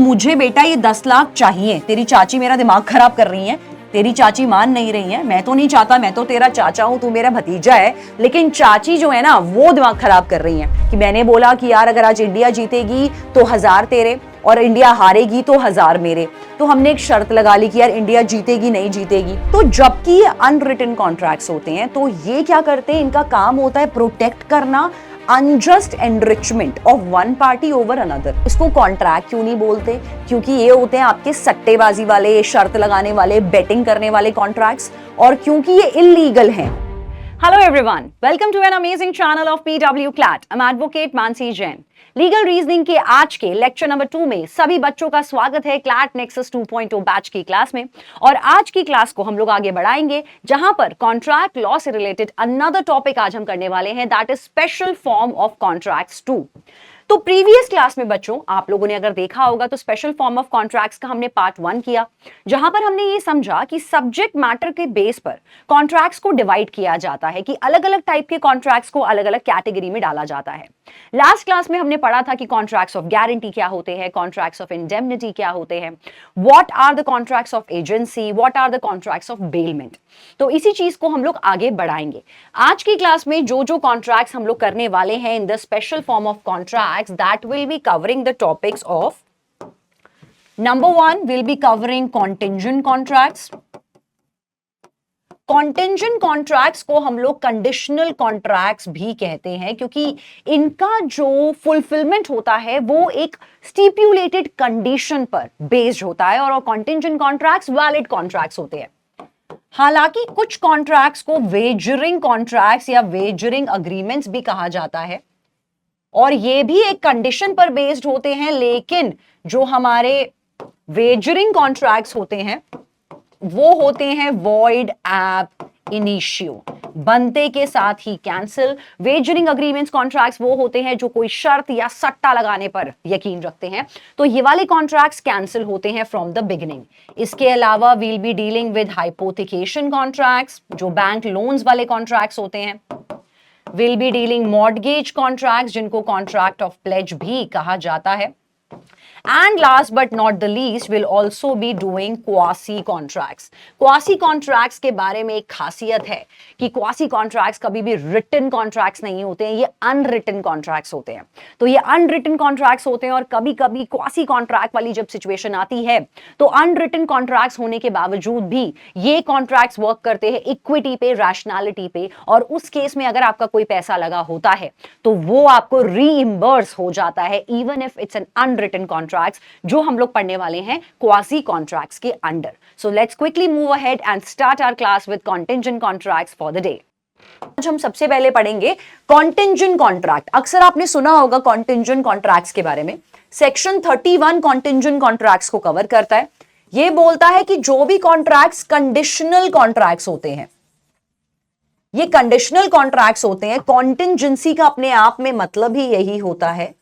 मुझे बेटा ये 10 लाख चाहिए। तेरी चाची मेरा दिमाग खराब कर रही है, तेरी चाची मान नहीं रही है। मैं तो नहीं चाहता, मैं तो तेरा चाचा हूं, तू मेरा भतीजा है, लेकिन चाची जो है ना वो दिमाग खराब कर रही है कि मैंने बोला कि यार अगर आज इंडिया जीतेगी तो 1000 तेरे और इंडिया हारेगी तो 1000 मेरे। तो हमने एक शर्त लगा ली कि यार इंडिया जीतेगी नहीं जीतेगी। तो जबकि ये अनरिटन कॉन्ट्रैक्ट्स होते हैं, तो ये क्या करते हैं, इनका काम होता है प्रोटेक्ट करना unjust enrichment of one party over another. इसको कॉन्ट्रैक्ट क्यों नहीं बोलते? क्योंकि ये होते हैं आपके सट्टेबाजी वाले, शर्त लगाने वाले, बेटिंग करने वाले कॉन्ट्रैक्ट्स, और क्योंकि ये इलीगल हैं। Hello everyone, welcome to an amazing channel of PW CLAT. I'm Advocate Mansi Jain. Legal reasoning के आज के लेक्चर नंबर 2 में सभी बच्चों का स्वागत है क्लैट नेक्सस 2.0 बैच की क्लास में। और आज की क्लास को हम लोग आगे बढ़ाएंगे, जहां पर कॉन्ट्रैक्ट लॉ से रिलेटेड अनदर टॉपिक आज हम करने वाले हैं, that is special form of contracts 2। तो प्रीवियस क्लास में बच्चों आप लोगों ने अगर देखा होगा तो स्पेशल फॉर्म ऑफ कॉन्ट्रैक्ट्स का हमने पार्ट 1 किया, जहां पर हमने ये समझा कि सब्जेक्ट मैटर के बेस पर कॉन्ट्रैक्ट्स को डिवाइड किया जाता है, कि अलग अलग टाइप के कॉन्ट्रैक्ट्स को अलग अलग कैटेगरी में डाला जाता है। लास्ट क्लास में हमने पढ़ा था कि कॉन्ट्रैक्ट्स ऑफ गारंटी क्या होते हैं, कॉन्ट्रैक्ट्स ऑफ इंडेमनिटी क्या होते हैं, what are the contracts of agency, what are the contracts of bailment. तो इसी चीज को हम लोग आगे बढ़ाएंगे। आज की क्लास में जो जो कॉन्ट्रैक्ट्स हम लोग करने वाले हैं in the special form of contracts, that will be covering the topics of number 1 will be covering contingent contracts. Contingent contracts को हम लोग कंडीशनल कॉन्ट्रैक्ट्स भी कहते हैं, क्योंकि इनका जो फुलफिलमेंट होता है वो एक स्टिपुलेटेड कंडीशन पर बेस्ड होता है, और कॉन्टिंजेंट कॉन्ट्रैक्ट्स वैलिड कॉन्ट्रैक्ट्स होते हैं। हालांकि कुछ कॉन्ट्रैक्ट्स को वेजरिंग कॉन्ट्रैक्ट्स या वेजरिंग अग्रीमेंट्स भी कहा जाता है, और ये भी एक कंडीशन पर बेस्ड होते हैं, लेकिन जो हमारे वेजरिंग कॉन्ट्रैक्ट्स होते हैं वो होते हैं वॉइड एब इनिशियो, बनते के साथ ही कैंसिल। वेजरिंग अग्रीमेंट्स कॉन्ट्रैक्ट्स वो होते हैं जो कोई शर्त या सट्टा लगाने पर यकीन रखते हैं, तो ये वाले कॉन्ट्रैक्ट्स कैंसिल होते हैं फ्रॉम द बिगिनिंग। इसके अलावा will be dealing with hypothecation contracts, जो बैंक लोन्स वाले कॉन्ट्रैक्ट्स होते हैं। Will be dealing mortgage contracts, जिनको कॉन्ट्रैक्ट ऑफ प्लेज भी कहा जाता है। And last but not the least, will also be doing quasi contracts. Quasi contracts के बारे में एक खासियत है कि quasi contracts कभी भी written contracts नहीं होते हैं, ये unwritten contracts होते हैं। तो ये unwritten contracts होते हैं, और कभी कभी quasi contract वाली जब situation आती है तो unwritten contracts होने के बावजूद भी ये contracts work करते हैं equity पे, rationality पे, और उस केस में अगर आपका कोई पैसा लगा होता है तो वो आपको reimburse हो जाता है, even if it's an unwritten contract, जो हम लोग पढ़ने वाले हैं क्वासी कॉन्ट्रैक्ट्स के अंडर। So let's quickly move ahead and start our class with contingent contracts for the day. आज हम सबसे पहले पढ़ेंगे कॉन्टिंजेंट कॉन्ट्रैक्ट। अक्सर आपने सुना होगा कॉन्टिंजेंट कॉन्ट्रैक्ट्स के बारे में। सेक्शन 31 कॉन्टिंजेंट कॉन्ट्रैक्ट्स को कवर करता है। यह बोलता है कि जो भी कॉन्ट्रैक्ट्स कंडीशनल कॉन्ट्रैक्ट्स होते हैं, ये कंडीशनल कॉन्ट्रैक्ट्स होते हैं। कॉन्टिंजेंसी का अपने आप में मतलब ही यही होता है।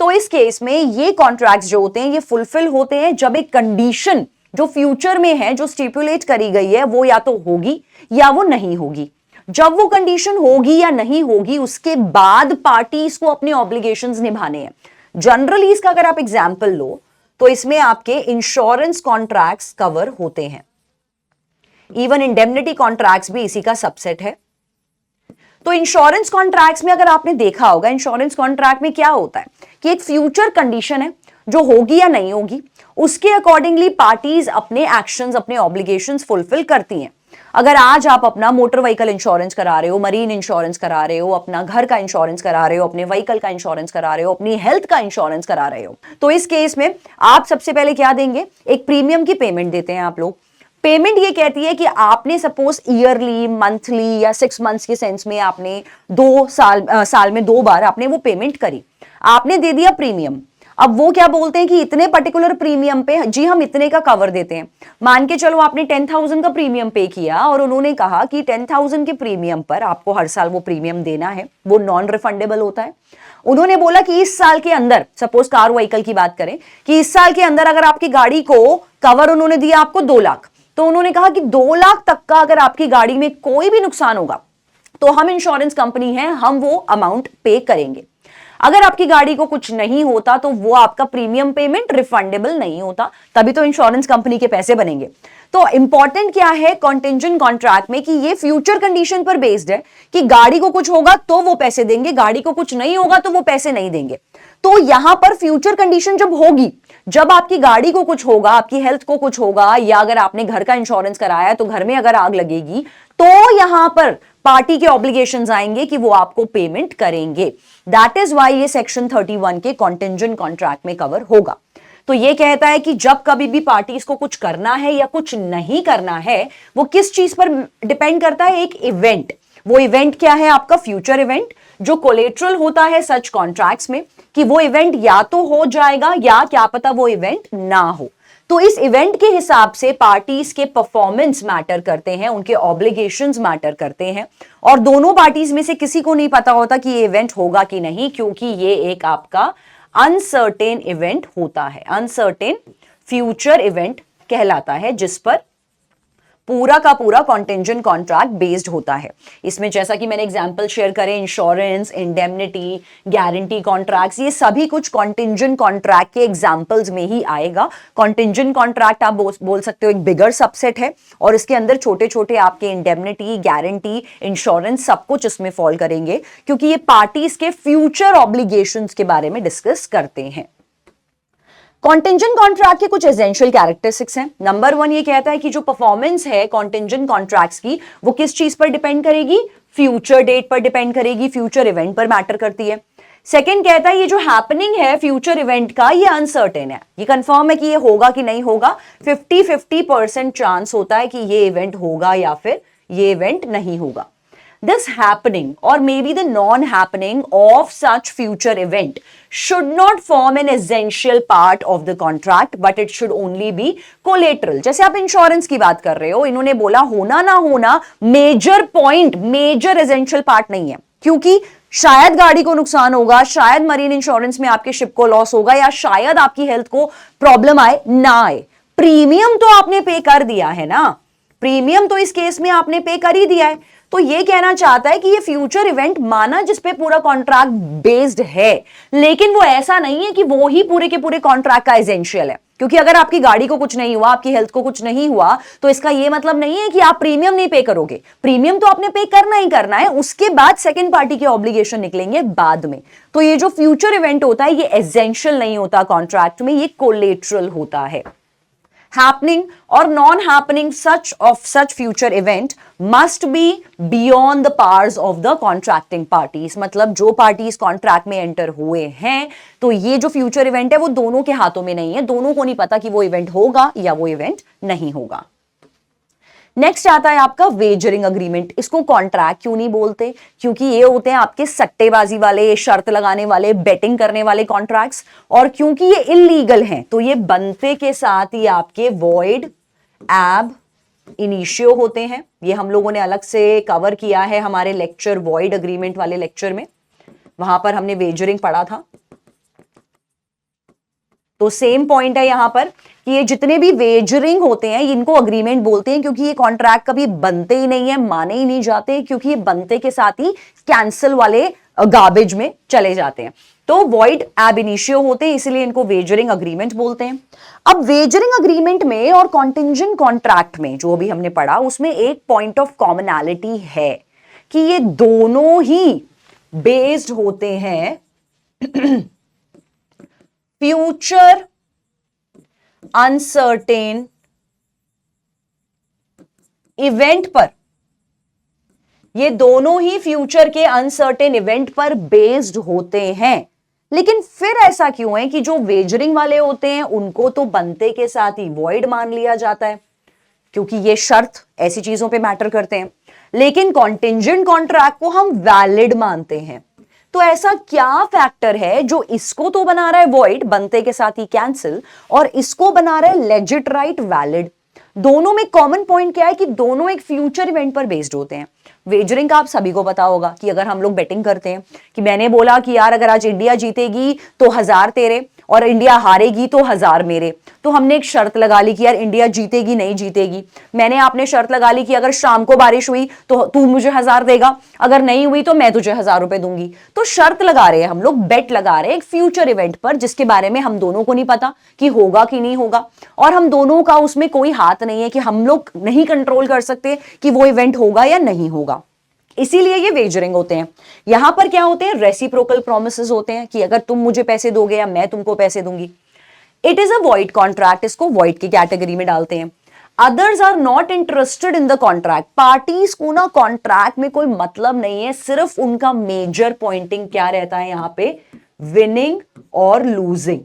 तो इस केस में ये कॉन्ट्रैक्ट्स जो होते हैं ये फुलफिल होते हैं जब एक कंडीशन जो फ्यूचर में है, जो स्टिपुलेट करी गई है, वो या तो होगी या वो नहीं होगी। जब वो कंडीशन होगी या नहीं होगी, उसके बाद पार्टीज को अपने ऑब्लिगेशंस निभाने हैं। जनरली इसका अगर आप एग्जांपल लो तो इसमें आपके इंश्योरेंस कॉन्ट्रैक्ट्स कवर होते हैं। इवन इंडेमनिटी कॉन्ट्रैक्ट्स भी इसी का सबसेट है। तो इंश्योरेंस कॉन्ट्रैक्ट्स में अगर आपने देखा होगा, इंश्योरेंस कॉन्ट्रैक्ट में क्या होता है कि एक फ्यूचर कंडीशन है जो होगी या नहीं होगी, उसके अकॉर्डिंगली पार्टीज अपने एक्शंस, अपने ऑब्लिगेशंस फुलफिल करती हैं। अगर आज आप अपना मोटर व्हीकल इंश्योरेंस करा रहे हो, मरीन इंश्योरेंस करा रहे हो, अपना घर का इंश्योरेंस करा रहे हो, अपने व्हीकल का इंश्योरेंस करा रहे हो, अपनी हेल्थ का इंश्योरेंस करा रहे हो, तो इस केस में आप सबसे पहले क्या देंगे, एक प्रीमियम की पेमेंट देते हैं आप लोग। पेमेंट ये कहती है कि आपने सपोज ईयरली, मंथली या 6 मंथ्स के सेंस में आपने 2 साल में 2 बार आपने वो पेमेंट करी, आपने दे दिया प्रीमियम। अब वो क्या बोलते हैं कि इतने पर्टिकुलर प्रीमियम पे जी हम इतने का कवर देते हैं। मान के चलो आपने 10,000 का प्रीमियम पे किया और उन्होंने कहा कि 10,000 के प्रीमियम पर आपको हर साल वो प्रीमियम देना है, वो नॉन रिफंडेबल होता है। उन्होंने बोला कि इस साल के अंदर, सपोज कार व्हीकल की बात करें, कि इस साल के अंदर अगर आपकी गाड़ी को कवर उन्होंने दिया आपको 2 लाख, तो उन्होंने कहा कि 2 लाख तक का अगर आपकी गाड़ी में कोई भी नुकसान होगा तो हम इंश्योरेंस कंपनी है, हम वो अमाउंट पे करेंगे। अगर आपकी गाड़ी को कुछ नहीं होता तो वो आपका प्रीमियम पेमेंट रिफंडेबल नहीं होता, तभी तो इंश्योरेंस कंपनी के पैसे बनेंगे। तो इंपॉर्टेंट क्या है कॉन्टिंजेंट कॉन्ट्रैक्ट में कि ये फ्यूचर कंडीशन पर बेस्ड है कि गाड़ी को कुछ होगा तो वो पैसे देंगे, गाड़ी को कुछ नहीं होगा तो वो पैसे नहीं देंगे। तो यहां पर फ्यूचर कंडीशन जब होगी, जब आपकी गाड़ी को कुछ होगा, आपकी हेल्थ को कुछ होगा, या अगर आपने घर का इंश्योरेंस कराया है तो घर में अगर आग लगेगी, तो यहां पर पार्टी के ऑब्लिगेशंस आएंगे कि वो आपको पेमेंट करेंगे। दैट इज वाई ये सेक्शन 31 के कॉन्टिंजेंट कॉन्ट्रैक्ट में कवर होगा। तो ये कहता है कि जब कभी भी पार्टीज को कुछ करना है या कुछ नहीं करना है, वो किस चीज पर डिपेंड करता है, एक इवेंट। वो इवेंट क्या है, आपका फ्यूचर इवेंट, जो कोलेट्रल होता है सच कॉन्ट्रैक्ट्स में कि वो इवेंट या तो हो जाएगा या क्या पता वो इवेंट ना हो। तो इस इवेंट के हिसाब से पार्टीज के परफॉर्मेंस मैटर करते हैं, उनके ऑब्लिगेशंस मैटर करते हैं, और दोनों पार्टीज में से किसी को नहीं पता होता कि ये इवेंट होगा कि नहीं, क्योंकि ये एक आपका अनसर्टेन इवेंट होता है। अनसर्टेन फ्यूचर इवेंट कहलाता है जिस पर पूरा का पूरा कॉन्टिंजेंट कॉन्ट्रैक्ट बेस्ड होता है। इसमें जैसा कि मैंने एग्जांपल शेयर करे, इंश्योरेंस, इंडेमनिटी, गारंटी कॉन्ट्रैक्ट्स, ये सभी कुछ कॉन्टिंजेंट कॉन्ट्रैक्ट के एग्जांपल्स में ही आएगा। कॉन्टिंजेंट कॉन्ट्रैक्ट आप बोल सकते हो एक बिगर सबसेट है, और इसके अंदर छोटे छोटे आपके इंडेमनिटी, गारंटी, इंश्योरेंस सब कुछ इसमें फॉल करेंगे, क्योंकि ये पार्टीज के फ्यूचर ऑब्लिगेशंस के बारे में डिस्कस करते हैं। कॉन्टिंजेंट कॉन्ट्रैक्ट के कुछ एसेंशियल कैरेक्टरिस्टिक्स हैं। नंबर 1 ये कहता है कि जो परफॉर्मेंस है कॉन्टिंजेंट कॉन्ट्रैक्ट्स की, वो किस चीज पर डिपेंड करेगी, फ्यूचर डेट पर डिपेंड करेगी, फ्यूचर इवेंट पर मैटर करती है। सेकंड कहता है ये जो हैपनिंग है फ्यूचर इवेंट का, ये अनसर्टेन है, ये कंफर्म है कि ये होगा कि नहीं होगा, 50-50% चांस होता है कि ये इवेंट होगा या फिर ये इवेंट नहीं होगा। This happening or maybe the non-happening of such future event should not form an essential part of the contract, but it should only be collateral. जैसे आप इंश्योरेंस की बात कर रहे हो, इन्होंने बोला होना ना होना major point, major essential part नहीं है, क्योंकि शायद गाड़ी को नुकसान होगा, शायद मरीन इंश्योरेंस में आपके शिप को लॉस होगा, या शायद आपकी हेल्थ को प्रॉब्लम आए ना आए। प्रीमियम तो आपने पे कर दिया है ना, प्रीमियम तो इस केस में आपने पे कर ही दिया है। तो ये कहना चाहता है कि ये फ्यूचर इवेंट माना जिस पे पूरा कॉन्ट्रैक्ट बेस्ड है, लेकिन वो ऐसा नहीं है कि वो ही पूरे के पूरे कॉन्ट्रैक्ट का एसेंशियल है। क्योंकि अगर आपकी गाड़ी को कुछ नहीं हुआ, आपकी हेल्थ को कुछ नहीं हुआ, तो इसका ये मतलब नहीं है कि आप प्रीमियम नहीं पे करोगे। प्रीमियम तो आपने पे करना ही करना है, उसके बाद सेकंड पार्टी के ऑब्लिगेशन निकलेंगे बाद में। तो ये जो फ्यूचर इवेंट होता है ये एसेंशियल नहीं होता कॉन्ट्रैक्ट में, ये कोलेटरल होता है। Happening or non-happening of such future event must be beyond the powers of the contracting parties। मतलब जो पार्टीज कॉन्ट्रैक्ट में एंटर हुए हैं, तो ये जो फ्यूचर इवेंट है वो दोनों के हाथों में नहीं है, दोनों को नहीं पता कि वो इवेंट होगा या वो इवेंट नहीं होगा। नेक्स्ट आता है आपका वेजरिंग अग्रीमेंट। इसको कॉन्ट्रैक्ट क्यों नहीं बोलते, क्योंकि ये होते हैं आपके सट्टेबाजी वाले, शर्त लगाने वाले, बेटिंग करने वाले कॉन्ट्रैक्ट्स, और क्योंकि ये इलीगल हैं तो ये बनते के साथ ही आपके वॉइड, एब इनिशियो होते हैं। ये हम लोगों ने अलग से कवर किया है हमारे लेक्चर वॉइड अग्रीमेंट वाले लेक्चर में, वहां पर हमने वेजरिंग पढ़ा था। तो सेम पॉइंट है यहां पर कि ये जितने भी वेजरिंग होते हैं इनको अग्रीमेंट बोलते हैं, क्योंकि ये कॉन्ट्रैक्ट कभी बनते ही नहीं है, माने ही नहीं जाते, क्योंकि ये बनते के साथ ही कैंसिल वाले गार्बेज में चले जाते हैं। तो वॉइड एब इनिशियो होते हैं, इसलिए इनको वेजरिंग अग्रीमेंट बोलते हैं। अब वेजरिंग अग्रीमेंट में और कॉन्टिंजेंट कॉन्ट्रैक्ट में जो भी हमने पढ़ा, उसमें एक पॉइंट ऑफ कॉमनैलिटी है कि ये दोनों ही बेस्ड होते हैं फ्यूचर अनसर्टेन इवेंट पर। ये दोनों ही फ्यूचर के अनसर्टेन इवेंट पर बेस्ड होते हैं। लेकिन फिर ऐसा क्यों है कि जो वेजरिंग वाले होते हैं उनको तो बनते के साथ ही वॉइड मान लिया जाता है, क्योंकि ये शर्त ऐसी चीजों पे मैटर करते हैं, लेकिन कॉन्टिंजेंट कॉन्ट्रैक्ट को हम वैलिड मानते हैं। तो ऐसा क्या फैक्टर है जो इसको तो बना रहा है वॉइड, बनते के साथ ही कैंसिल, और इसको बना रहा है लेजिट राइट वैलिड? दोनों में कॉमन पॉइंट क्या है कि दोनों एक फ्यूचर इवेंट पर बेस्ड होते हैं। वेजरिंग का आप सभी को पता होगा कि अगर हम लोग बेटिंग करते हैं कि मैंने बोला कि यार अगर आज इंडिया जीतेगी तो 1000 तेरे, और इंडिया हारेगी तो 1000 मेरे। तो हमने एक शर्त लगा ली कि यार इंडिया जीतेगी नहीं जीतेगी। मैंने आपने शर्त लगा ली कि अगर शाम को बारिश हुई तो तू मुझे 1000 देगा, अगर नहीं हुई तो मैं तुझे 1000 रुपए दूंगी। तो शर्त लगा रहे हैं हम लोग, बेट लगा रहे हैं एक फ्यूचर इवेंट पर जिसके बारे में हम दोनों को नहीं पता कि होगा कि नहीं होगा, और हम दोनों का उसमें कोई हाथ नहीं है, कि हम लोग नहीं कंट्रोल कर सकते कि वो इवेंट होगा या नहीं होगा। इसीलिए ये वेजरिंग होते हैं। यहां पर क्या होते हैं, रेसिप्रोकल प्रोमिसेस होते हैं कि अगर तुम मुझे पैसे दोगे या मैं तुमको पैसे दूंगी। It is a void contract, इसको वॉइड की कैटेगरी में डालते हैं। Others are not interested in the contract, parties को ना कॉन्ट्रैक्ट में कोई मतलब नहीं है, सिर्फ उनका मेजर पॉइंटिंग क्या रहता है यहां पे, विनिंग और लूजिंग।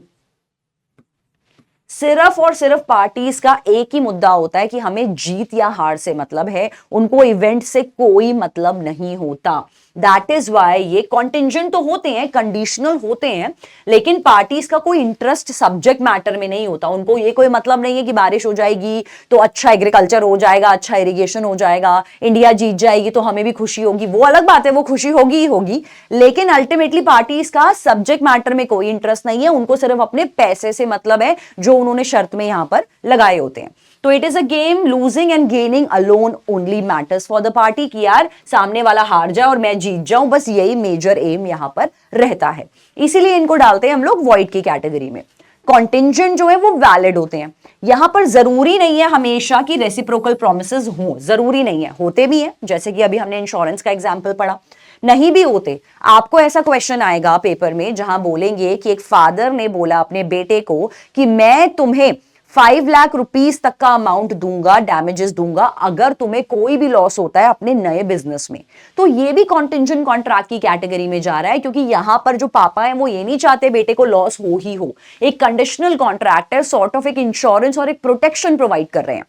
सिर्फ और सिर्फ पार्टीज का एक ही मुद्दा होता है कि हमें जीत या हार से मतलब है, उनको इवेंट से कोई मतलब नहीं होता। दैट इज वाई ये कॉन्टिंजेंट तो होते हैं, कंडीशनल होते हैं, लेकिन पार्टीज का कोई इंटरेस्ट सब्जेक्ट मैटर में नहीं होता। उनको ये कोई मतलब नहीं है कि बारिश हो जाएगी तो अच्छा एग्रीकल्चर हो जाएगा, अच्छा इरिगेशन हो जाएगा, इंडिया जीत जाएगी तो हमें भी खुशी होगी। वो अलग बात है, वो खुशी होगी ही होगी, लेकिन अल्टीमेटली पार्टीज का सब्जेक्ट मैटर में कोई इंटरेस्ट नहीं है, उनको सिर्फ अपने पैसे से मतलब है जो उन्होंने शर्त में यहां पर लगाए होते हैं। तो it is a game, losing and gaining alone only matters for the party, कि यार सामने वाला हार जाए और मैं जीत जाऊं, बस यही मेजर एम यहां पर रहता है। इसीलिए इनको डालते हैं हम लोग वॉइड की कैटेगरी में। कॉन्टिंजेंट जो है वो वैलिड होते हैं। यहां पर जरूरी नहीं है हमेशा कि रेसिप्रोकल प्रोमिसेस हो, जरूरी नहीं है, होते भी हैं, जैसे कि अभी हमने इंश्योरेंस का एग्जाम्पल पढ़ा। नहीं भी होते, आपको ऐसा क्वेश्चन आएगा पेपर में जहां बोलेंगे कि एक फादर ने बोला अपने बेटे को कि मैं तुम्हें 5 लाख रुपीस तक का अमाउंट दूंगा, डैमेजेस दूंगा, अगर तुम्हें कोई भी लॉस होता है अपने नए बिजनेस में। तो ये भी कॉन्टिंजेंट कॉन्ट्रैक्ट की कैटेगरी में जा रहा है, क्योंकि यहां पर जो पापा है वो ये नहीं चाहते बेटे को लॉस हो ही हो। एक कंडीशनल कॉन्ट्रैक्ट है, सॉर्ट ऑफ एक इंश्योरेंस और एक प्रोटेक्शन प्रोवाइड कर रहे हैं।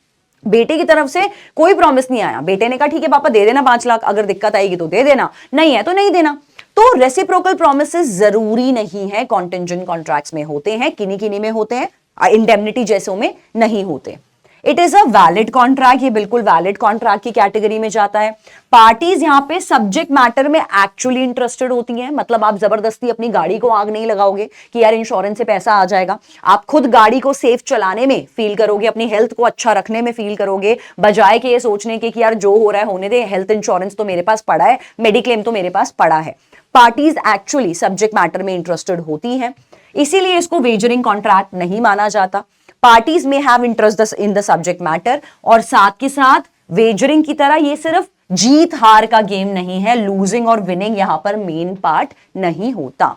बेटे की तरफ से कोई प्रॉमिस नहीं आया, बेटे ने कहा ठीक है पापा दे देना 5 लाख, अगर दिक्कत आएगी तो दे देना, नहीं है तो नहीं देना। तो रेसिप्रोकल प्रोमिसेस जरूरी नहीं है कॉन्टिंजेंट कॉन्ट्रैक्ट्स में होते हैं, किन्हीं किन्हीं में होते हैं, इंडेमनिटी जैसों में नहीं होते। It is a valid contract, ये बिल्कुल वैलिड कॉन्ट्रैक्ट की कैटेगरी में जाता है। पार्टीज यहां पे सब्जेक्ट मैटर में एक्चुअली इंटरेस्टेड होती हैं, मतलब आप जबरदस्ती अपनी गाड़ी को आग नहीं लगाओगे कि यार इंश्योरेंस से पैसा आ जाएगा। आप खुद गाड़ी को सेफ चलाने में फील करोगे, अपनी हेल्थ को अच्छा रखने में फील करोगे, बजाय कि ये सोचने के कि यार जो हो रहा है होने दे, हेल्थ इंश्योरेंस तो मेरे पास पड़ा है, मेडिक्लेम तो मेरे पास पड़ा है। पार्टीज एक्चुअली सब्जेक्ट मैटर में इंटरेस्टेड होती हैं, इसीलिए इसको वेजरिंग कॉन्ट्रैक्ट नहीं माना जाता। पार्टीज में have interest in the subject matter, और साथ के साथ वेजरिंग की तरह ये सिर्फ जीत हार का गेम नहीं है, लूजिंग और विनिंग यहां पर मेन पार्ट नहीं होता।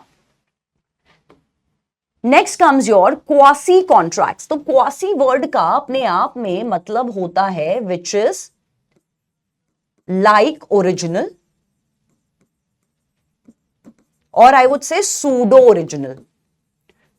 Next comes your quasi contracts. तो क्वासी वर्ड का अपने आप में मतलब होता है विच इज लाइक ओरिजिनल, और I would say pseudo original.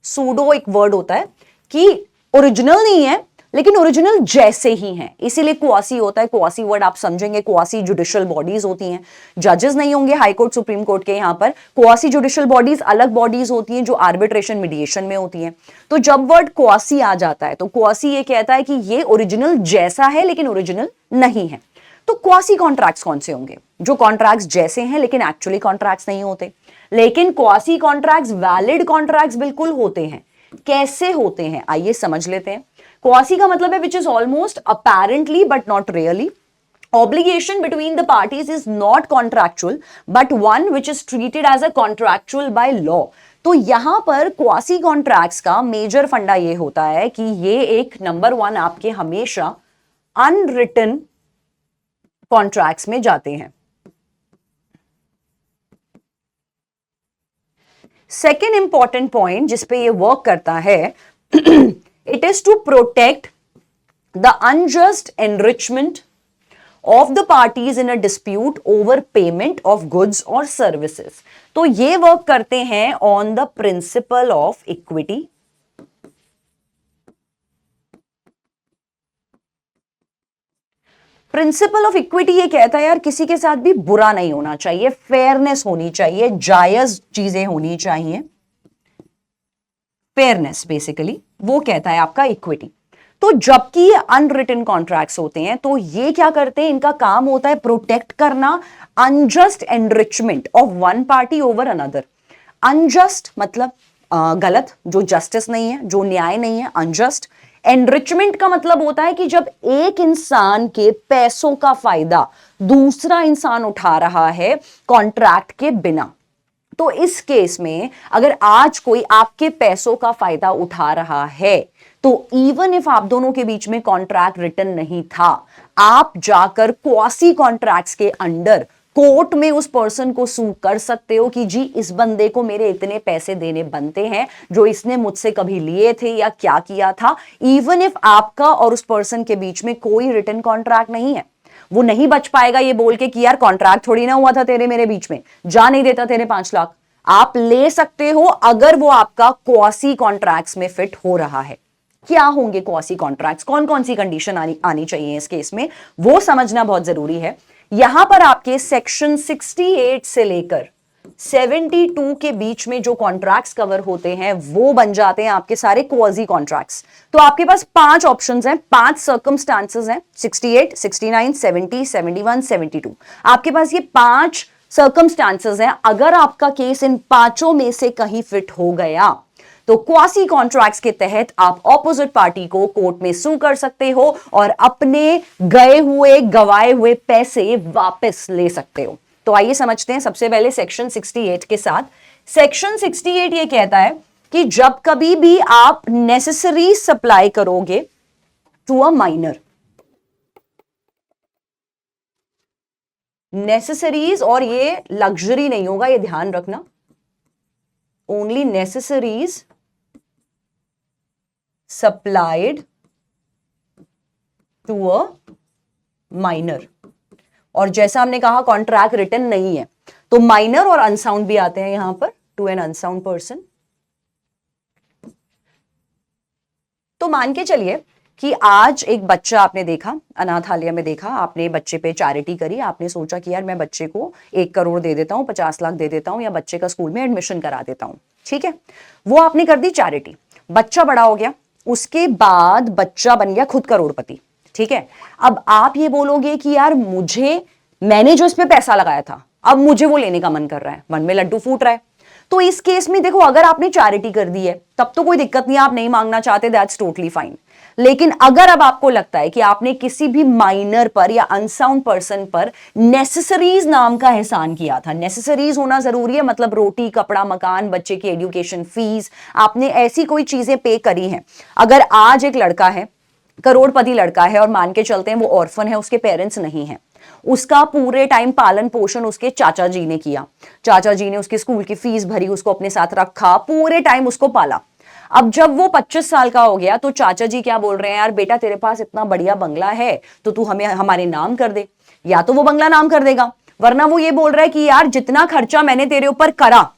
Pseudo एक वर्ड होता है कि ओरिजिनल नहीं है लेकिन ओरिजिनल जैसे ही हैं, इसीलिए क्वासी होता है। क्वासी वर्ड आप समझेंगे, क्वासी जुडिशियल बॉडीज होती हैं, जजेस नहीं होंगे हाई कोर्ट सुप्रीम कोर्ट के। यहां पर क्वासी जुडिशियल बॉडीज अलग बॉडीज होती हैं जो आर्बिट्रेशन मीडिएशन में होती हैं। तो जब वर्ड क्वासी आ जाता है तो क्वासी ये कहता है कि ये ओरिजिनल जैसा है लेकिन ओरिजिनल नहीं है। तो क्वासी कॉन्ट्रैक्ट्स कौन से होंगे? जो कॉन्ट्रैक्ट्स जैसे हैं लेकिन एक्चुअली कॉन्ट्रैक्ट्स नहीं होते। लेकिन क्वासी कॉन्ट्रैक्ट्स वैलिड कॉन्ट्रैक्ट्स बिल्कुल होते हैं। कैसे होते हैं आइए समझ लेते हैं। क्वासी का मतलब है which is almost apparently but not really. Obligation between the parties is not contractual but one which is treated as a contractual by law. तो यहां पर क्वासी कॉन्ट्रैक्ट्स का मेजर फंडा ये होता है कि ये एक नंबर 1 आपके हमेशा अनरिटन कॉन्ट्रैक्ट्स में जाते हैं। सेकेंड इंपॉर्टेंट पॉइंट जिसपे ये वर्क करता है, it is to protect the unjust enrichment of the parties in a dispute over payment of goods और सर्विसेज। तो ये वर्क करते हैं on the principle of equity. Principle of equity ये कहता है यार किसी के साथ भी बुरा नहीं होना चाहिए, फेयरनेस होनी चाहिए, जायज चीजें होनी चाहिए, फेयरनेस बेसिकली वो कहता है आपका इक्विटी। तो जबकि ये अनरिटन कॉन्ट्रैक्ट्स होते हैं तो ये क्या करते हैं, इनका काम होता है प्रोटेक्ट करना unjust enrichment of one party over another. Unjust मतलब गलत, जो जस्टिस नहीं है, जो न्याय नहीं है, अनजस्ट। एनरिचमेंट का मतलब होता है कि जब एक इंसान के पैसों का फायदा दूसरा इंसान उठा रहा है कॉन्ट्रैक्ट के बिना। तो इस केस में अगर आज कोई आपके पैसों का फायदा उठा रहा है तो इवन इफ आप दोनों के बीच में कॉन्ट्रैक्ट रिटन नहीं था, आप जाकर क्वासी कॉन्ट्रैक्ट्स के अंडर कोर्ट में उस पर्सन को सू कर सकते हो कि जी इस बंदे को मेरे इतने पैसे देने बनते हैं जो इसने मुझसे कभी लिए थे या क्या किया था, इवन इफ आपका और उस पर्सन के बीच में कोई रिटन कॉन्ट्रैक्ट नहीं है। वो नहीं बच पाएगा ये बोल के कि यार कॉन्ट्रैक्ट थोड़ी ना हुआ था तेरे मेरे बीच में, जा नहीं देता तेरे 5 लाख। आप ले सकते हो अगर वो आपका क्वासी कॉन्ट्रैक्ट्स में फिट हो रहा है। क्या होंगे क्वासी कॉन्ट्रैक्ट्स, कौन कौन सी कंडीशन आनी चाहिए इस केस में, वो समझना बहुत जरूरी है। यहां पर आपके सेक्शन 68 से लेकर 72 के बीच में जो कॉन्ट्रैक्ट्स कवर होते हैं वो बन जाते हैं आपके सारे क्वाजी कॉन्ट्रैक्ट्स। तो आपके पास 5 ऑप्शंस हैं, 5 सर्कमस्टांसेस हैं, 68, 69, 70, 71, 72। आपके पास ये 5 सर्कमस्टांसेस हैं। अगर आपका केस इन पांचों में से कहीं फिट हो गया तो क्वासी कॉन्ट्रैक्ट्स के तहत आप ऑपोजिट पार्टी को कोर्ट में सू कर सकते हो और अपने गए हुए गवाए हुए पैसे वापस ले सकते हो। तो आइए समझते हैं सबसे पहले सेक्शन 68 के साथ। सेक्शन 68 ये कहता है कि जब कभी भी आप नेसेसरी सप्लाई करोगे टू अ माइनर, नेसेसरीज, और ये लग्जरी नहीं होगा, ये ध्यान रखना, only necessaries supplied to a minor. और जैसा हमने कहा कॉन्ट्रैक्ट रिटन नहीं है तो माइनर और अनसाउंड भी आते हैं यहां पर, टू एन अनसाउंड पर्सन। तो मान के चलिए कि आज एक बच्चा आपने देखा, अनाथालय में देखा, आपने बच्चे पे चैरिटी करी, आपने सोचा कि यार मैं बच्चे को 1 करोड़ दे देता हूं, 50 लाख दे देता हूं, या बच्चे का स्कूल में एडमिशन करा देता हूं। ठीक है, वो आपने कर दी चैरिटी, बच्चा बड़ा हो गया, उसके बाद बच्चा बन गया खुद करोड़पति। ठीक है, अब आप ये बोलोगे कि यार मैंने जो इस पे पैसा लगाया था अब मुझे वो लेने का मन कर रहा है, मन में लड्डू फूट रहा है। तो इस केस में देखो, अगर आपने चैरिटी कर दी है तब तो कोई दिक्कत नहीं, आप नहीं मांगना चाहते, दैट्स टोटली फाइन। लेकिन अगर अब आपको लगता है कि आपने किसी भी माइनर पर या अनसाउंड पर्सन पर नेसेसरीज नाम का एहसान किया था, नेसेसरीज होना जरूरी है, मतलब रोटी, कपड़ा, मकान, बच्चे की एजुकेशन फीस, आपने ऐसी कोई चीजें पे करी हैं। अगर आज एक लड़का है, करोड़पति लड़का है, और मान के चलते हैं वो ऑर्फन है, उसके पेरेंट्स नहीं है, उसका पूरे टाइम पालन पोषण उसके चाचा जी ने किया, चाचा जी ने उसके स्कूल की फीस भरी, उसको अपने साथ रखा, पूरे टाइम उसको पाला। अब जब वो 25 साल का हो गया तो चाचा जी क्या बोल रहे हैं, यार बेटा तेरे पास इतना बढ़िया बंगला है तो तू हमें हमारे नाम कर दे। या तो वो बंगला नाम कर देगा, वरना वो ये बोल रहा है कि यार जितना खर्चा मैंने तेरे ऊपर करा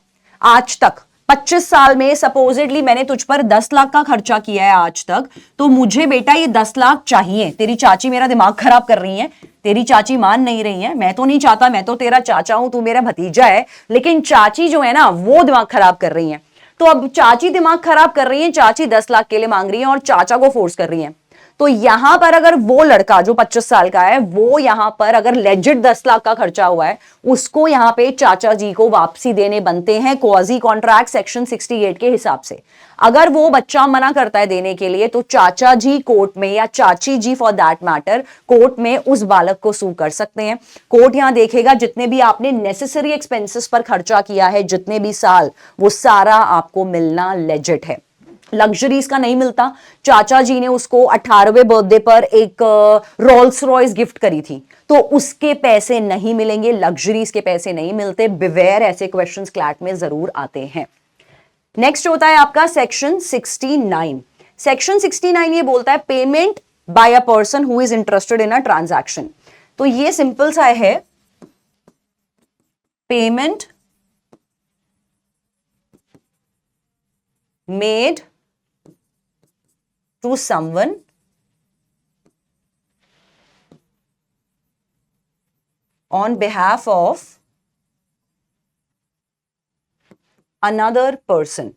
आज तक, 25 साल में सपोजिटली मैंने तुझ पर 10 लाख का खर्चा किया है आज तक, तो मुझे बेटा ये 10 लाख चाहिए। तेरी चाची मेरा दिमाग खराब कर रही है, तेरी चाची मान नहीं रही है, मैं तो नहीं चाहता, मैं तो तेरा चाचा हूं, तू मेरा भतीजा है, लेकिन चाची जो है ना वो दिमाग खराब कर रही है। तो अब चाची दिमाग खराब कर रही है, चाची 10 लाख के लिए मांग रही है और चाचा को फोर्स कर रही है। तो यहां पर अगर वो लड़का जो 25 साल का है, वो यहां पर अगर लेजिट 10 लाख का खर्चा हुआ है, उसको यहां पे चाचा जी को वापसी देने बनते हैं क्वाजी कॉन्ट्रैक्ट सेक्शन 68 के हिसाब से। अगर वो बच्चा मना करता है देने के लिए तो चाचा जी कोर्ट में, या चाची जी फॉर दैट मैटर कोर्ट में, उस बालक को सू कर सकते हैं। कोर्ट यहां देखेगा जितने भी आपने नेसेसरी एक्सपेंसेस पर खर्चा किया है, जितने भी साल, वो सारा आपको मिलना लेजिट है। लग्जरीज का नहीं मिलता। चाचा जी ने उसको 18वें बर्थडे पर एक रोल्स रॉयस गिफ्ट करी थी तो उसके पैसे नहीं मिलेंगे, लग्जरीज के पैसे नहीं मिलते। बिवेयर, ऐसे क्वेश्चंस क्लैट में जरूर आते हैं। नेक्स्ट होता है आपका सेक्शन 69। सेक्शन 69 ये बोलता है payment by a person who is interested in a transaction. तो ये सिंपल सा है, payment made to someone on behalf of another person।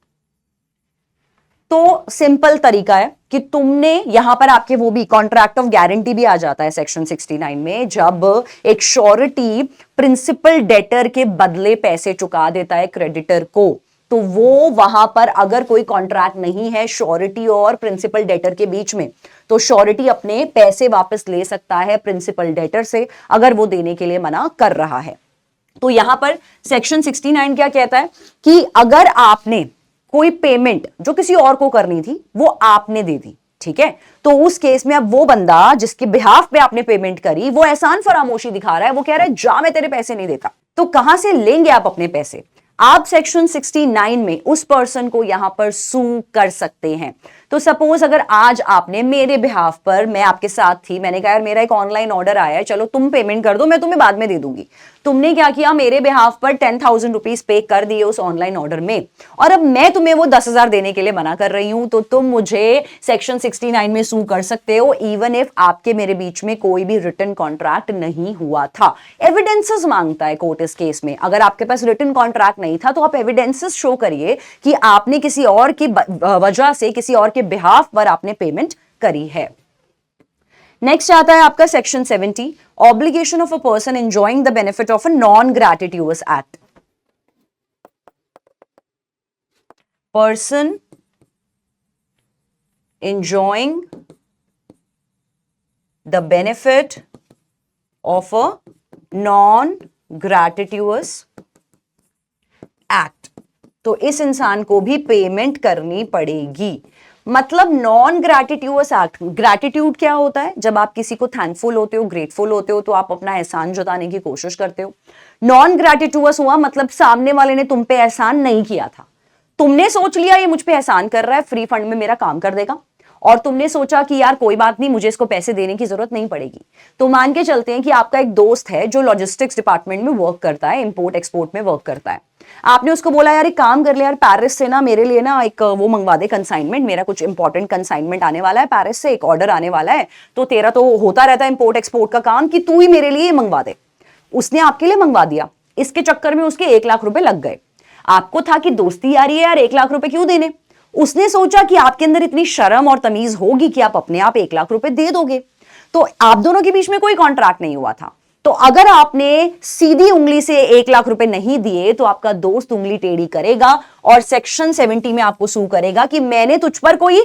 तो सिंपल तरीका है कि तुमने यहां पर आपके वो भी कॉन्ट्रैक्ट ऑफ गारंटी भी आ जाता है सेक्शन 69 में, जब एक श्योरिटी प्रिंसिपल डेटर के बदले पैसे चुका देता है क्रेडिटर को, तो वो वहां पर अगर कोई कॉन्ट्रैक्ट नहीं है श्योरिटी और प्रिंसिपल डेटर के बीच में, तो श्योरिटी अपने पैसे वापस ले सकता है प्रिंसिपल डेटर से अगर वो देने के लिए मना कर रहा है। तो यहां पर सेक्शन 69 क्या कहता है कि अगर आपने कोई पेमेंट जो किसी और को करनी थी वो आपने दे दी, ठीक है, तो उस केस में अब वो बंदा जिसके बिहाफ पे आपने पेमेंट करी वो एहसान फरामोशी दिखा रहा है, वो कह रहा है जा मैं तेरे पैसे नहीं देता। तो कहां से लेंगे आप अपने पैसे? आप सेक्शन 69 में उस पर्सन को यहां पर सू कर सकते हैं। तो सपोज अगर आज आपने मेरे बिहाफ पर, मैं आपके साथ थी, मैंने कहा यार मेरा एक ऑनलाइन ऑर्डर आया है, चलो तुम पेमेंट कर दो, मैं तुम्हें बाद में दे दूंगी। तुमने क्या किया, मेरे बिहाफ पर 10,000 रुपीज पे कर दिए उस ऑनलाइन ऑर्डर में, और अब मैं तुम्हें वो 10,000 देने के लिए मना कर रही हूं, तो तुम मुझे सेक्शन 69 में सू कर सकते हो, इवन इफ आपके मेरे बीच में कोई भी रिटन कॉन्ट्रैक्ट नहीं हुआ था। एविडेंसेस मांगता है कोर्ट इस केस में। अगर आपके पास रिटन कॉन्ट्रैक्ट नहीं था तो आप एविडेंसेस शो करिए कि आपने किसी और की वजह से, किसी और के बिहाफ पर आपने पेमेंट करी है। नेक्स्ट आता है आपका section 70, obligation of a person enjoying the benefit of a non gratuitous act. Person enjoying the benefit of a non-gratuitous act, तो इस इंसान को भी पेमेंट करनी पड़ेगी। मतलब नॉन ग्रैटिट्यूअस एक्ट, ग्रैटिट्यूड क्या होता है? जब आप किसी को थैंकफुल होते हो, ग्रेटफुल होते हो, तो आप अपना एहसान जताने की कोशिश करते हो। नॉन ग्रैटिट्यूअस हुआ मतलब सामने वाले ने तुम पे एहसान नहीं किया था, तुमने सोच लिया ये मुझ पे एहसान कर रहा है, फ्री फंड में मेरा काम कर देगा, और तुमने सोचा कि यार कोई बात नहीं, मुझे इसको पैसे देने की जरूरत नहीं पड़ेगी। तो मान के चलते हैं कि आपका एक दोस्त है जो लॉजिस्टिक्स डिपार्टमेंट में वर्क करता है, इंपोर्ट एक्सपोर्ट में वर्क करता है। आपने उसको बोला यार एक काम कर ले यार, पेरिस से ना मेरे लिए ना एक वो मंगवा दे कंसाइनमेंट, मेरा कुछ इंपॉर्टेंट कंसाइनमेंट आने वाला है पेरिस से, एक ऑर्डर आने वाला है, तो तेरा तो होता रहता है इंपोर्ट एक्सपोर्ट का काम, कि तू ही मेरे लिए मंगवा दे। उसने आपके लिए मंगवा दिया, इसके चक्कर में उसके 1 लाख रुपए लग गए। आपको था कि दोस्ती यारी है यार, 1 लाख रुपए क्यों देने। उसने सोचा कि आपके अंदर इतनी शर्म और तमीज होगी कि आप अपने आप 1 लाख रुपए दे दोगे। तो आप दोनों के बीच में कोई कॉन्ट्रैक्ट नहीं हुआ था। तो अगर आपने सीधी उंगली से 1 लाख रुपए नहीं दिए तो आपका दोस्त उंगली टेढ़ी करेगा और सेक्शन 70 में आपको सू करेगा कि मैंने तुझ पर कोई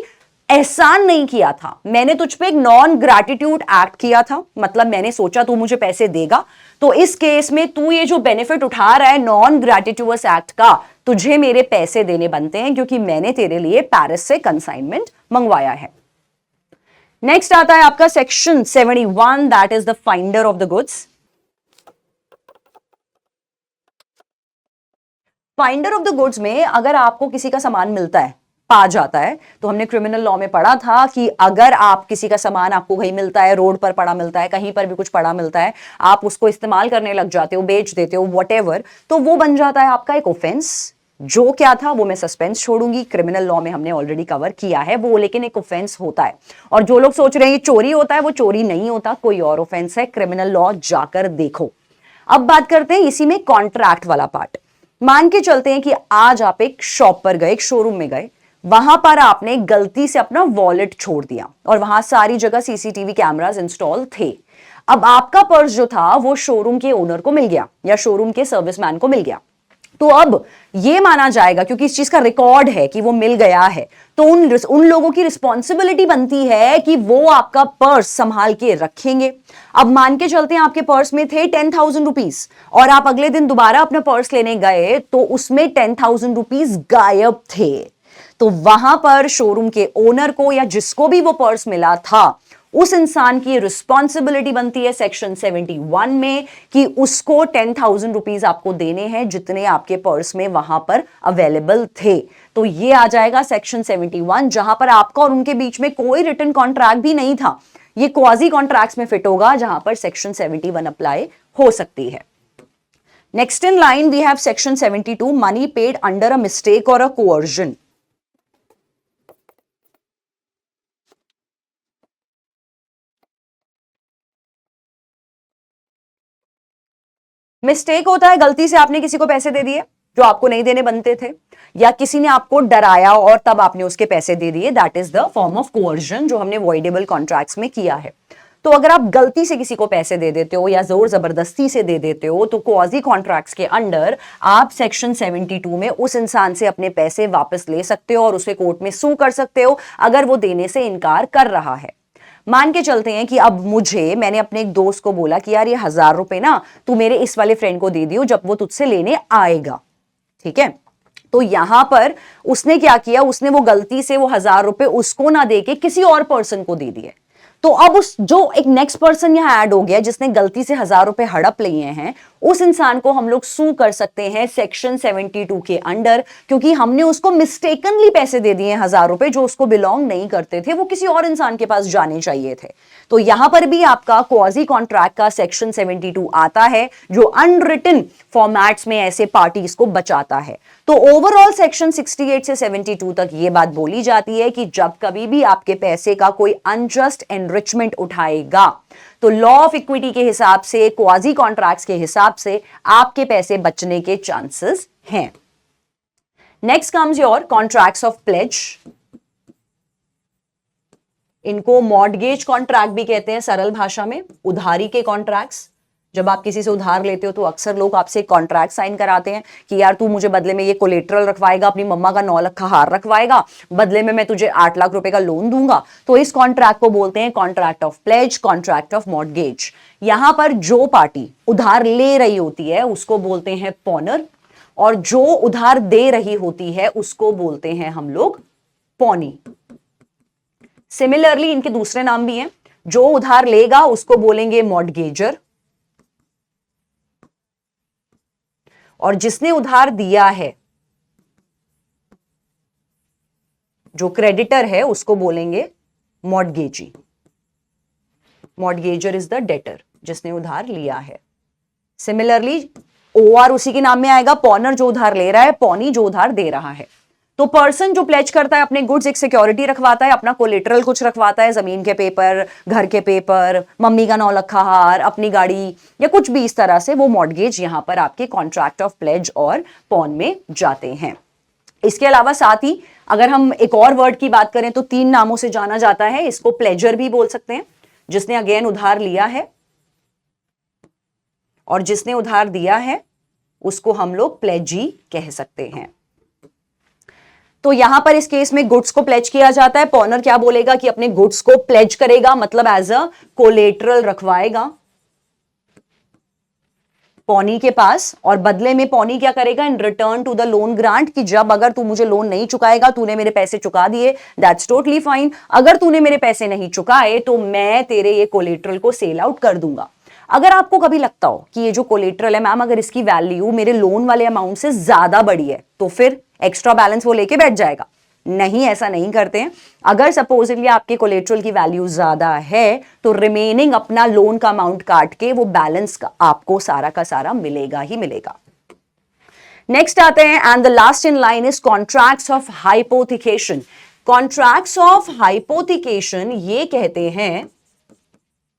एहसान नहीं किया था, मैंने तुझ पे एक नॉन ग्रैटिट्यूड एक्ट किया था, मतलब मैंने सोचा तू मुझे पैसे देगा, तो इस केस में तू ये जो बेनिफिट उठा रहा है नॉन ग्रैटिट्यूअस एक्ट का, तुझे मेरे पैसे देने बनते हैं क्योंकि मैंने तेरे लिए पेरिस से कंसाइनमेंट मंगवाया है। नेक्स्ट आता है आपका section 71, that is the finder of the goods. Finder of the goods में अगर आपको किसी का सामान मिलता है, पा जाता है, तो हमने क्रिमिनल लॉ में पढ़ा था कि अगर आप किसी का सामान आपको कहीं मिलता है, रोड पर पड़ा मिलता है, कहीं पर भी कुछ पड़ा मिलता है, आप उसको इस्तेमाल करने लग जाते हो, बेच देते हो, व्हाटएवर, तो वो बन जाता है आपका एक ऑफेंस। जो क्या था वो मैं सस्पेंस छोड़ूंगी, क्रिमिनल लॉ में हमने ऑलरेडी कवर किया है वो, लेकिन एक ऑफेंस होता है। और जो लोग सोच रहे हैं ये चोरी होता है, वो चोरी नहीं होता, कोई और ऑफेंस है, क्रिमिनल लॉ जाकर देखो। अब बात करते हैं इसी में कॉन्ट्रैक्ट वाला पार्ट। मान के चलते हैं कि आज आप एक शॉप पर गए, एक शोरूम में गए, वहां पर आपने गलती से अपना वॉलेट छोड़ दिया और वहां सारी जगह सीसीटीवी कैमरास इंस्टॉल थे। अब आपका पर्स जो था वो शोरूम के ओनर को मिल गया या शोरूम के सर्विसमैन को मिल गया, तो अब ये माना जाएगा क्योंकि इस चीज का रिकॉर्ड है कि वो मिल गया है, तो उन लोगों की रिस्पॉन्सिबिलिटी बनती है कि वो आपका पर्स संभाल के रखेंगे। अब मान के चलते हैं आपके पर्स में थे 10,000 रुपीज और आप अगले दिन दोबारा अपना पर्स लेने गए तो उसमें 10,000 रुपीज गायब थे, तो वहां पर शोरूम के ओनर को या जिसको भी वो पर्स मिला था उस इंसान की रिस्पॉन्सिबिलिटी बनती है सेक्शन 71 में कि उसको 10,000 रुपीज आपको देने हैं जितने आपके पर्स में वहां पर अवेलेबल थे। तो ये आ जाएगा सेक्शन 71, जहां पर आपका और उनके बीच में कोई रिटन कॉन्ट्रैक्ट भी नहीं था। ये क्वाजी कॉन्ट्रैक्ट्स में फिट होगा जहां पर सेक्शन 71 अप्लाई हो सकती है। Next in line we have section 72, money paid under a mistake और अ कोअर्जन। मिस्टेक होता है, गलती से आपने किसी को पैसे दे दिए जो आपको नहीं देने बनते थे, या किसी ने आपको डराया और तब आपने उसके पैसे दे दिए, that is the form of coercion जो हमने वॉइडेबल कॉन्ट्रैक्ट्स में किया है। तो अगर आप गलती से किसी को पैसे दे देते हो या जोर जबरदस्ती से दे देते हो तो क्वाजी कॉन्ट्रैक्ट्स के अंडर आप सेक्शन 72 में उस इंसान से अपने पैसे वापस ले सकते हो और उसे कोर्ट में सू कर सकते हो अगर वो देने से इनकार कर रहा है। मान के चलते हैं कि अब मैंने अपने एक दोस्त को बोला कि यार ये 1000 रुपए ना तू मेरे इस वाले फ्रेंड को दे दियो जब वो तुझसे लेने आएगा, ठीक है। तो यहां पर उसने क्या किया, उसने वो गलती से वो 1000 रुपए उसको ना देके किसी और पर्सन को दे दिए। तो अब उस जो एक नेक्स्ट पर्सन यहां ऐड हो गया जिसने गलती से 1000 रुपए हड़प लिए हैं, उस इंसान को हम लोग सू कर सकते हैं सेक्शन 72 के अंडर, क्योंकि हमने उसको मिस्टेकनली पैसे दे दिए 1000 रुपए जो उसको बिलोंग नहीं करते थे, वो किसी और इंसान के पास जाने चाहिए थे। तो यहां पर भी आपका क्वाजी कॉन्ट्रैक्ट का सेक्शन 72 आता है जो अनरिटन फॉर्मेट्स में ऐसे पार्टीज को बचाता है। तो ओवरऑल सेक्शन 68 से 72 तक ये बात बोली जाती है कि जब कभी भी आपके पैसे का कोई अनजस्ट एनरिचमेंट उठाएगा तो लॉ ऑफ इक्विटी के हिसाब से, क्वाजी कॉन्ट्रैक्ट्स के हिसाब से आपके पैसे बचने के चांसेस हैं। Next comes your contracts of pledge. इनको मॉर्टगेज कॉन्ट्रैक्ट भी कहते हैं सरल भाषा में, उधारी के कॉन्ट्रैक्ट्स। जब आप किसी से उधार लेते हो तो अक्सर लोग आपसे एक कॉन्ट्रैक्ट साइन कराते हैं कि यार तू मुझे बदले में ये कोलेटरल रखवाएगा, अपनी मम्मा का 9 लाख का हार रखवाएगा, बदले में मैं तुझे 8 लाख रुपए का लोन दूंगा। तो इस कॉन्ट्रैक्ट को बोलते हैं contract of pledge, contract of mortgage. यहां पर जो पार्टी उधार ले रही होती है उसको बोलते हैं पॉनर, और जो उधार दे रही होती है उसको बोलते हैं हम लोग पॉनी। सिमिलरली इनके दूसरे नाम भी हैं। जो उधार लेगा उसको बोलेंगे मॉर्टगेजर, और जिसने उधार दिया है, जो क्रेडिटर है, उसको बोलेंगे मॉर्टगेजी। मॉर्टगेजर इज द डेटर, जिसने उधार लिया है। सिमिलरली ओआर उसी के नाम में आएगा, पॉनर जो उधार ले रहा है, पॉनी जो उधार दे रहा है। तो पर्सन जो प्लेज करता है अपने गुड्स, एक सिक्योरिटी रखवाता है, अपना कोलेटरल कुछ रखवाता है, जमीन के पेपर, घर के पेपर, मम्मी का 9 लाख का हार, अपनी गाड़ी या कुछ भी इस तरह से, वो मॉर्टगेज यहां पर आपके कॉन्ट्रैक्ट ऑफ प्लेज और पॉन में जाते हैं। इसके अलावा साथ ही अगर हम एक और वर्ड की बात करें तो 3 नामों से जाना जाता है इसको। प्लेजर भी बोल सकते हैं, जिसने अगेन उधार लिया है, और जिसने उधार दिया है उसको हम लोग प्लेजी कह सकते हैं। तो यहां पर इस केस में गुड्स को प्लेज किया जाता है। पॉनर क्या बोलेगा कि अपने गुड्स को प्लेज करेगा, मतलब एज अ कोलेटरल रखवाएगा पॉनी के पास, और बदले में पॉनी क्या करेगा, in return to the loan grant, कि जब अगर तू मुझे लोन नहीं चुकाएगा, तूने मेरे पैसे चुका दिए, दैट्स टोटली फाइन। अगर तूने मेरे पैसे नहीं चुकाए तो मैं तेरे ये कोलेटरल को सेल आउट कर दूंगा। अगर आपको कभी लगता हो कि ये जो कोलेटरल है मैम, अगर इसकी वैल्यू मेरे लोन वाले अमाउंट से ज्यादा बड़ी है, तो फिर एक्स्ट्रा बैलेंस वो लेके बैठ जाएगा। नहीं, ऐसा नहीं करते हैं। अगर सपोजिटली आपके कोलेटरल की वैल्यू ज्यादा है तो रिमेनिंग अपना लोन का अमाउंट काट के वो बैलेंस का आपको सारा का सारा मिलेगा ही मिलेगा। नेक्स्ट आते हैं, and the last in line is contracts of hypothecation. Contracts of hypothecation ये कहते हैं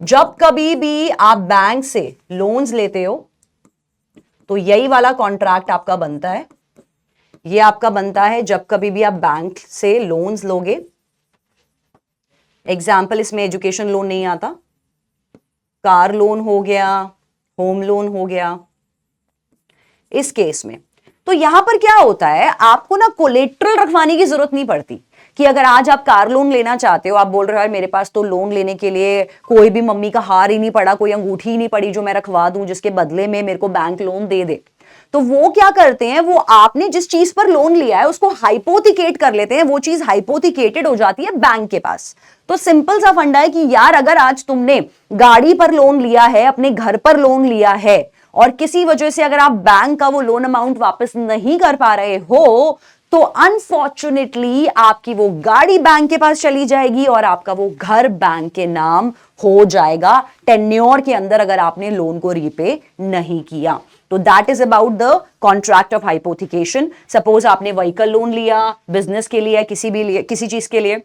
जब कभी भी आप बैंक से लोन्स लेते हो तो यही वाला कॉन्ट्रैक्ट आपका बनता है। ये आपका बनता है जब कभी भी आप बैंक से लोन्स लोगे। एग्जाम्पल, इसमें एजुकेशन लोन नहीं आता, कार लोन हो गया, होम लोन हो गया इस केस में। तो यहां पर क्या होता है, आपको ना कोलेट्रल रखवाने की जरूरत नहीं पड़ती कि अगर आज आप कार लोन लेना चाहते हो, आप बोल रहे हो यार मेरे पास तो लोन लेने के लिए कोई भी मम्मी का हार ही नहीं पड़ा, कोई अंगूठी ही नहीं पड़ी जो मैं रखवा दूं जिसके बदले में मेरे को बैंक लोन दे दे। तो वो क्या करते हैं, वो आपने जिस चीज पर लोन लिया है उसको हाइपोथिकेट कर लेते हैं, वो चीज हाइपोथिकेटेड हो जाती है बैंक के पास। तो सिंपल सा फंडा है कि यार अगर आज तुमने गाड़ी पर लोन लिया है, अपने घर पर लोन लिया है, और किसी वजह से अगर आप बैंक का वो लोन अमाउंट वापस नहीं कर पा रहे हो तो अनफॉर्चुनेटली आपकी वो गाड़ी बैंक के पास चली जाएगी और आपका वो घर बैंक के नाम हो जाएगा टेन्योर के अंदर, अगर आपने लोन को रीपे नहीं किया। तो that is about the contract of hypothecation. Suppose आपने व्हीकल लोन लिया, बिजनेस के लिए, किसी चीज के लिए,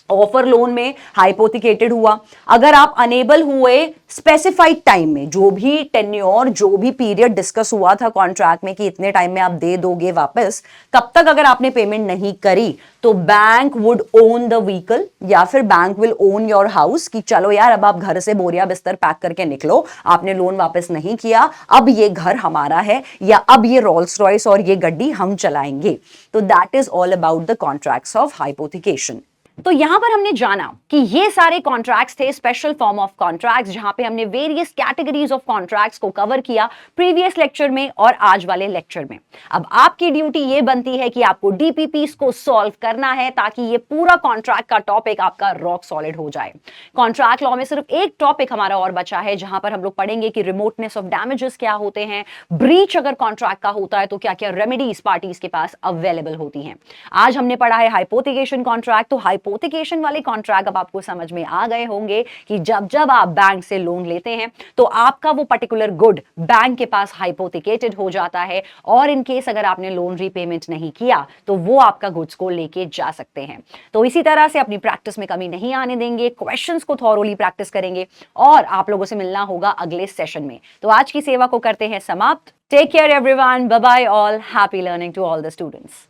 ऑफर लोन में हाइपोथिकेटेड हुआ। अगर आप अनेबल हुए स्पेसिफाइड टाइम में, जो भी टेन्योर, जो भी पीरियड डिस्कस हुआ था कॉन्ट्रैक्ट में कि इतने टाइम में आप दे दोगे वापस, तब तक अगर आपने पेमेंट नहीं करी तो bank would own the vehicle, या फिर bank will own your house कि चलो यार अब आप घर से बोरिया बिस्तर पैक करके निकलो, आपने लोन वापस नहीं किया, अब ये घर हमारा है, या अब ये रोल्स रॉयस और ये गड्डी हम चलाएंगे। तो that is all about the contracts of hypothecation. तो यहां पर हमने जाना कि ये सारे कॉन्ट्रैक्ट्स थे स्पेशल फॉर्म ऑफ कॉन्ट्रैक्ट्स, जहां पे हमने वेरियस कैटेगरीज ऑफ कॉन्ट्रैक्ट्स को कवर किया प्रीवियस लेक्चर में और आज वाले लेक्चर में। अब आपकी ड्यूटी ये बनती है कि आपको डीपीपीस को सॉल्व करना है ताकि ये पूरा कॉन्ट्रैक्ट का टॉपिक आपका रॉक सॉलिड हो जाए। कॉन्ट्रैक्ट लॉ में सिर्फ एक टॉपिक हमारा और बचा है जहां पर हम लोग पढ़ेंगे कि रिमोटनेस ऑफ डैमेजेस क्या होते हैं, ब्रीच अगर कॉन्ट्रैक्ट का होता है तो क्या क्या रेमेडीज पार्टीज के पास अवेलेबल होती हैं। आज हमने पढ़ा है हाइपोथिकेशन कॉन्ट्रैक्ट, तो हाइपोथिकेशन वाले कॉन्ट्रैक्ट अब आपको समझ में आ गए होंगे कि जब जब आप बैंक से लोन लेते हैं तो आपका वो पर्टिकुलर गुड बैंक के पास हाइपोथिकेटेड हो जाता है, और इन केस अगर आपने लोन रीपेमेंट नहीं किया तो वो आपका गुड्स को लेके जा सकते हैं। तो इसी तरह से अपनी प्रैक्टिस में कमी नहीं आने देंगे, क्वेश्चंस को थॉरोली प्रैक्टिस करेंगे, और आप लोगों से मिलना होगा अगले सेशन में। तो आज की सेवा को करते हैं समाप्त। Take care everyone, bye bye all, happy learning to all the students.